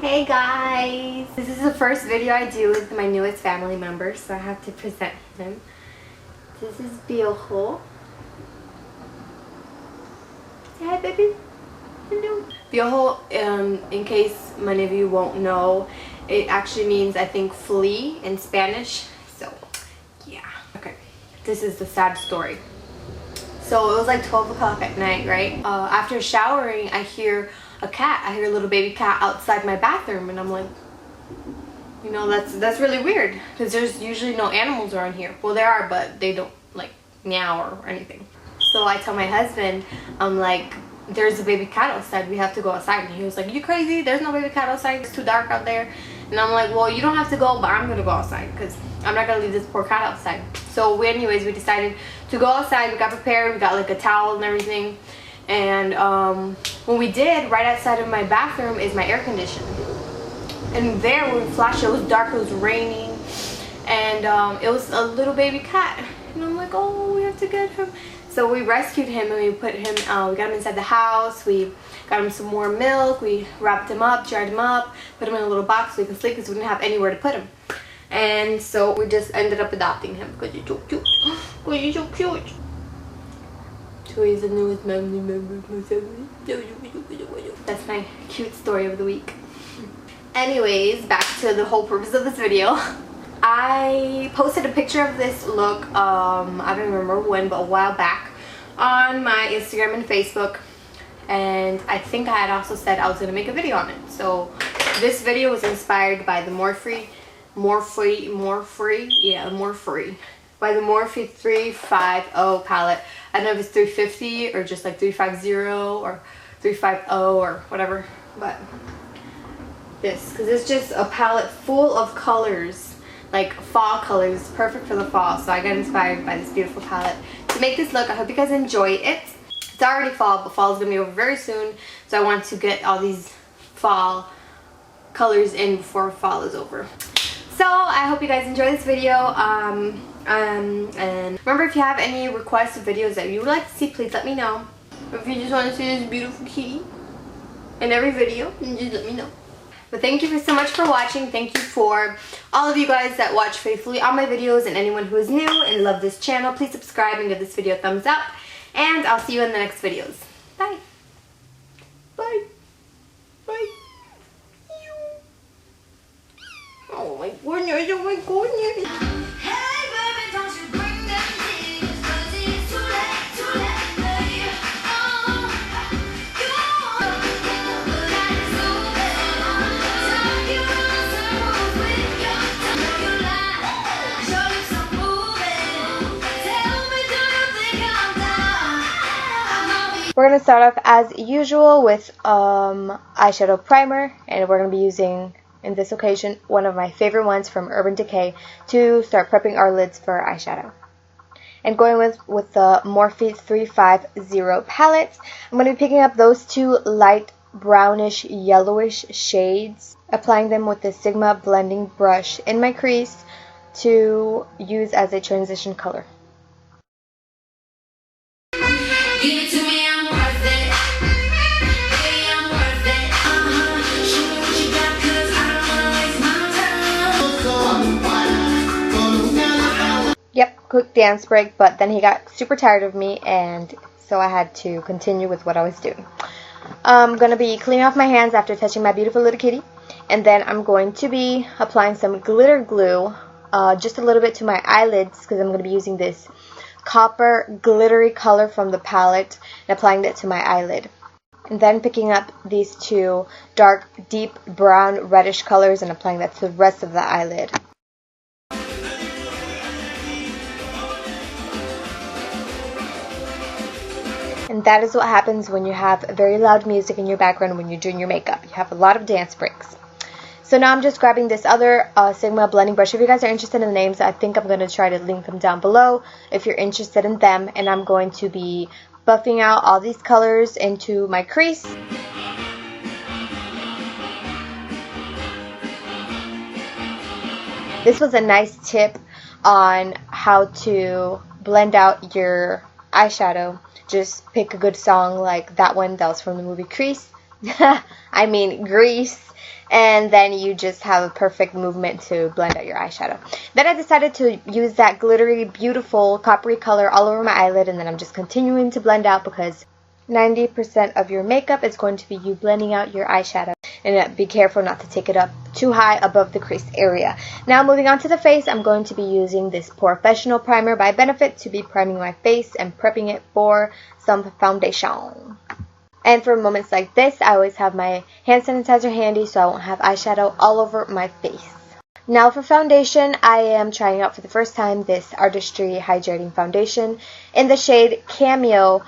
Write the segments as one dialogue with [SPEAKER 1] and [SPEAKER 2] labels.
[SPEAKER 1] Hey guys! This is the first video I do with my newest family member, so I have to present him. This is Biojo. Say hi, baby. Hello. Biojo, in case many of you won't know, it actually means, I think, flea in Spanish. So, yeah. Okay. This is the sad story. So it was like 12 o'clock at night, right? After showering, I hear a cat. I hear a little baby cat outside my bathroom, and I'm like, you know, that's really weird because there's usually no animals around here. Well, there are, but they don't like meow or anything. So I tell my husband, I'm like, there's a baby cat outside. We have to go outside. And he was like, you crazy? There's no baby cat outside. It's too dark out there. And I'm like, well, you don't have to go, but I'm gonna go outside because I'm not gonna leave this poor cat outside. So anyways, we decided to go outside. We got prepared. We got like a towel and everything. And when we did, right outside of my bathroom is my air conditioner. And there, when we flashed, it was dark, it was raining, and it was a little baby cat. And I'm like, oh, we have to get him. So we rescued him and we put him, we got him inside the house. We got him some more milk. We wrapped him up, dried him up, put him in a little box so he could sleep because we didn't have anywhere to put him. And so we just ended up adopting him because he's so cute. Because he's so cute. So he's the newest family member of my family. That's my cute story of the week. Anyways, back to the whole purpose of this video. I posted a picture of this look, I don't remember when, but a while back, on my Instagram and Facebook. And I think I had also said I was going to make a video on it. So this video was inspired by the Morphe by the Morphe 350 palette. I don't know if it's 350 or just like 350 or 350 or whatever, but this, because it's just a palette full of colors, like fall colors, perfect for the fall. So I got inspired by this beautiful palette to make this look. I hope you guys enjoy it. It's already fall, but fall is gonna be over very soon, so I want to get all these fall colors in before fall is over. So I hope you guys enjoy this video. And remember, if you have any requests of videos that you would like to see, please let me know. If you just want to see this beautiful kitty in every video, then just let me know. But thank you so much for watching. Thank you for all of you guys that watch faithfully all my videos, and anyone who is new and love this channel, please subscribe and give this video a thumbs up. And I'll see you in the next videos. Bye. Bye. Bye. Oh my goodness, oh my goodness. We're going to start off as usual with eyeshadow primer, and we're going to be using, in this occasion, one of my favorite ones from Urban Decay to start prepping our lids for eyeshadow. And going with the Morphe 350 palette, I'm going to be picking up those two light brownish yellowish shades, applying them with the Sigma blending brush in my crease to use as a transition color. Yep, quick dance break, but then he got super tired of me, and so I had to continue with what I was doing. I'm going to be cleaning off my hands after touching my beautiful little kitty, and then I'm going to be applying some glitter glue, just a little bit to my eyelids, because I'm going to be using this copper glittery color from the palette and applying that to my eyelid. And then picking up these two dark, deep brown, reddish colors and applying that to the rest of the eyelid. And that is what happens when you have very loud music in your background when you're doing your makeup. You have a lot of dance breaks. So now I'm just grabbing this other Sigma blending brush. If you guys are interested in the names, I think I'm going to try to link them down below if you're interested in them. And I'm going to be buffing out all these colors into my crease. This was a nice tip on how to blend out your eyeshadow. Just pick a good song like that one that was from the movie Crease.
[SPEAKER 2] I mean grease, and then you just have a perfect movement to blend out your eyeshadow. Then I decided to use that glittery, beautiful, coppery color all over my eyelid, and then I'm just continuing to blend out because 90% of your makeup is going to be you blending out your eyeshadow. And be careful not to take it up too high above the crease area. Now moving on to the face, I'm going to be using this Professional Primer by Benefit to be priming my face and prepping it for some foundation. And for moments like this, I always have my hand sanitizer handy so I won't have eyeshadow all over my face. Now for foundation, I am trying out for the first time this Artistry Hydrating Foundation in the shade Cameo.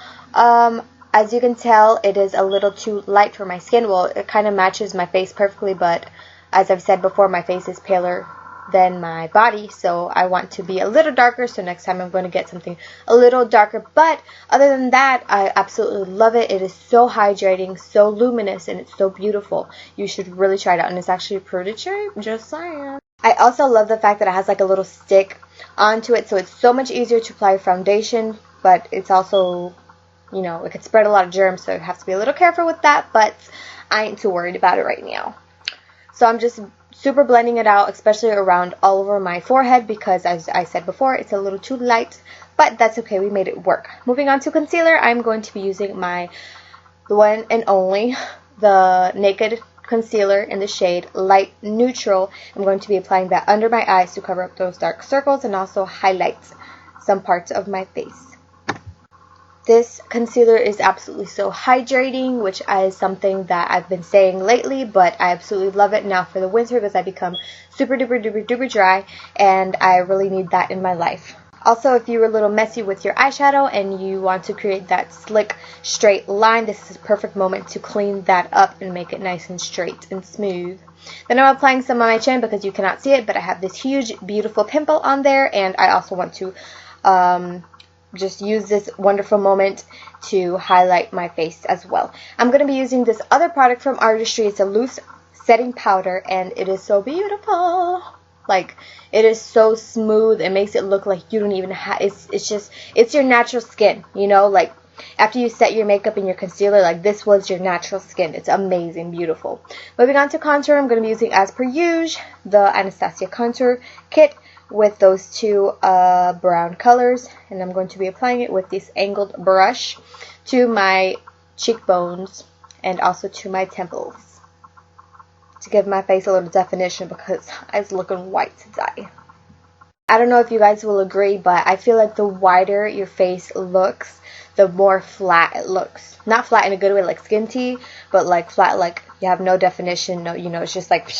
[SPEAKER 2] As you can tell, it is a little too light for my skin. Well, it kind of matches my face perfectly, but as I've said before, my face is paler than my body, so I want to be a little darker, so next time I'm going to get something a little darker. But other than that, I absolutely love it. It is so hydrating, so luminous, and it's so beautiful. You should really try it out, and it's actually pretty cheap, just saying. I also love the fact that it has like a little stick onto it, so it's so much easier to apply foundation, but it's also, you know, it could spread a lot of germs, so you have to be a little careful with that, but I ain't too worried about it right now. So I'm just super blending it out, especially around all over my forehead because, as I said before, it's a little too light, but that's okay, we made it work. Moving on to concealer, I'm going to be using the one and only, the Naked Concealer in the shade Light Neutral. I'm going to be applying that under my eyes to cover up those dark circles and also highlight some parts of my face. This concealer is absolutely so hydrating, which is something that I've been saying lately, but I absolutely love it now for the winter because I become super duper duper duper dry, and I really need that in my life. Also, if you're a little messy with your eyeshadow and you want to create that slick, straight line, this is a perfect moment to clean that up and make it nice and straight and smooth. Then I'm applying some on my chin because you cannot see it, but I have this huge, beautiful pimple on there, and I also want to just use this wonderful moment to highlight my face as well. I'm going to be using this other product from Artistry. It's a loose setting powder, and it is so beautiful. Like, it is so smooth. It makes it look like you don't even have, it's your natural skin, you know, like after you set your makeup and your concealer, like this was your natural skin. It's amazing, beautiful. Moving on to contour, I'm going to be using, as per usual, the Anastasia contour kit with those two brown colors, and I'm going to be applying it with this angled brush to my cheekbones and also to my temples to give my face a little definition because it's looking white today. I don't know if you guys will agree, but I feel like the whiter your face looks, the more flat it looks. Not flat in a good way like skinty, but like flat like you have no definition, no, you know, it's just like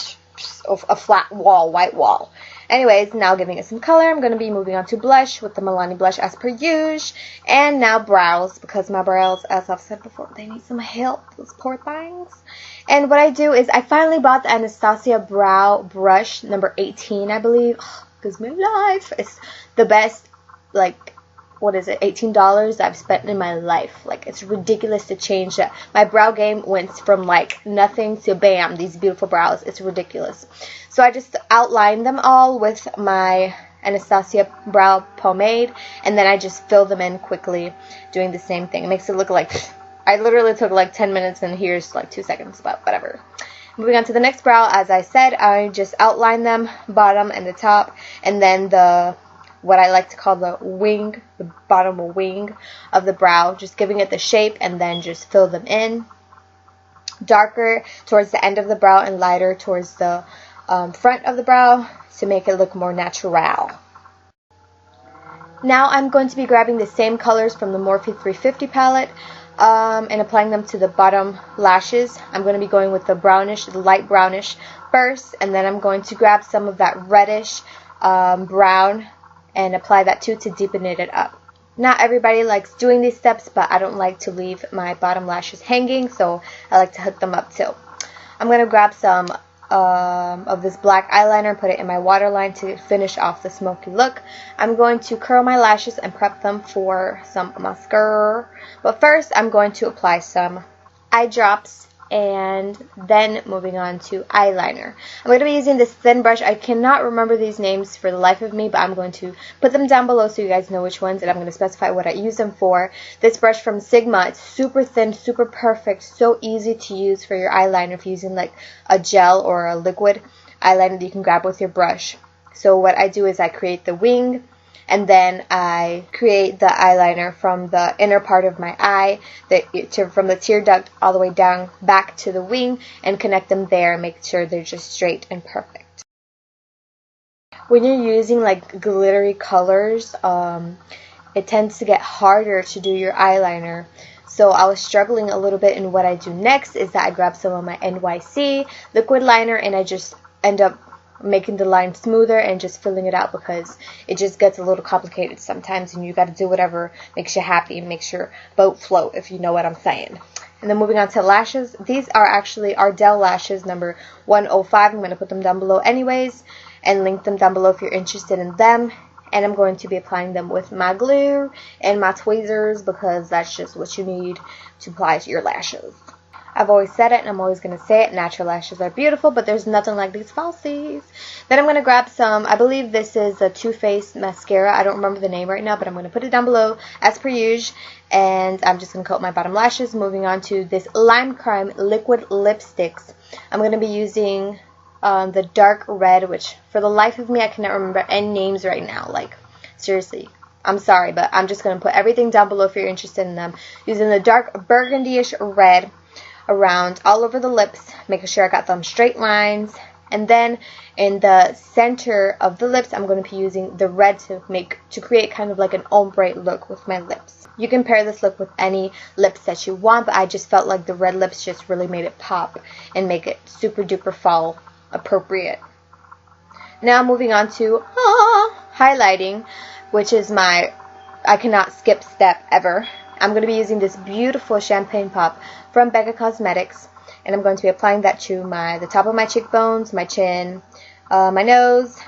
[SPEAKER 2] a flat wall, white wall. Anyways, now giving it some color, I'm going to be moving on to blush with the Milani blush as per usual. And now brows, because my brows, as I've said before, they need some help, those poor things. And what I do is I finally bought the Anastasia brow brush, number 18, I believe. Because my life is the best, like, what is it, $18 I've spent in my life. Like, it's ridiculous to change that. My brow game went from like nothing to bam, these beautiful brows. It's ridiculous. So I just outlined them all with my Anastasia brow pomade, and then I just fill them in quickly doing the same thing. It makes it look like I literally took like 10 minutes and here's like 2 seconds, but whatever. Moving on to the next brow, as I said, I just outline them, bottom and the top, and then what I like to call the wing, the bottom wing of the brow, just giving it the shape, and then just fill them in. Darker towards the end of the brow and lighter towards the front of the brow to make it look more natural. Now I'm going to be grabbing the same colors from the Morphe 350 palette and applying them to the bottom lashes. I'm going to be going with the brownish, the light brownish first, and then I'm going to grab some of that reddish brown and apply that too to deepen it up. Not everybody likes doing these steps, but I don't like to leave my bottom lashes hanging, so I like to hook them up too. I'm going to grab some of this black eyeliner and put it in my waterline to finish off the smoky look. I'm going to curl my lashes and prep them for some mascara. But first, I'm going to apply some eye drops and then moving on to eyeliner. I'm going to be using this thin brush. I cannot remember these names for the life of me, but I'm going to put them down below so you guys know which ones, and I'm going to specify what I use them for. This brush from Sigma, it's super thin, super perfect, so easy to use for your eyeliner if you're using like a gel or a liquid eyeliner that you can grab with your brush. So what I do is I create the wing, and then I create the eyeliner from the inner part of my eye, from the tear duct all the way down back to the wing, and connect them there and make sure they're just straight and perfect. When you're using like glittery colors, it tends to get harder to do your eyeliner. So I was struggling a little bit, and what I do next is that I grab some of my NYC liquid liner and I just end up making the line smoother and just filling it out, because it just gets a little complicated sometimes and you got to do whatever makes you happy and makes your boat float, if you know what I'm saying. And then moving on to lashes. These are actually Ardell lashes number 105. I'm going to put them down below anyways and link them down below if you're interested in them. And I'm going to be applying them with my glue and my tweezers, because that's just what you need to apply to your lashes. I've always said it and I'm always going to say it. Natural lashes are beautiful, but there's nothing like these falsies. Then I'm going to grab some, I believe this is a Too Faced mascara. I don't remember the name right now, but I'm going to put it down below as per usual. And I'm just going to coat my bottom lashes. Moving on to this Lime Crime liquid lipsticks. I'm going to be using the dark red, which for the life of me I cannot remember any names right now. Like, seriously. I'm sorry, but I'm just going to put everything down below if you're interested in them. Using the dark burgundy-ish red around all over the lips, making sure I got them straight lines. And then in the center of the lips, I'm going to be using the red to create kind of like an ombre look with my lips. You can pair this look with any lips that you want, but I just felt like the red lips just really made it pop and make it super duper fall appropriate. Now moving on to highlighting, which is my I cannot skip step ever. I'm going to be using this beautiful champagne pop from Becca Cosmetics, and I'm going to be applying that to the top of my cheekbones, my chin, my nose,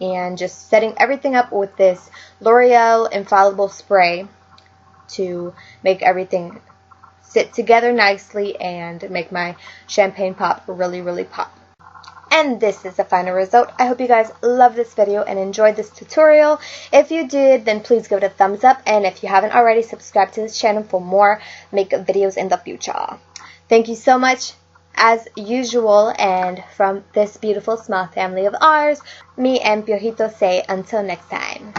[SPEAKER 2] and just setting everything up with this L'Oreal Infallible Spray to make everything sit together nicely and make my champagne pop really, really pop. And this is the final result. I hope you guys loved this video and enjoyed this tutorial. If you did, then please give it a thumbs up. And if you haven't already, subscribe to this channel for more makeup videos in the future. Thank you so much, as usual. And from this beautiful small family of ours, me and Piojito say until next time.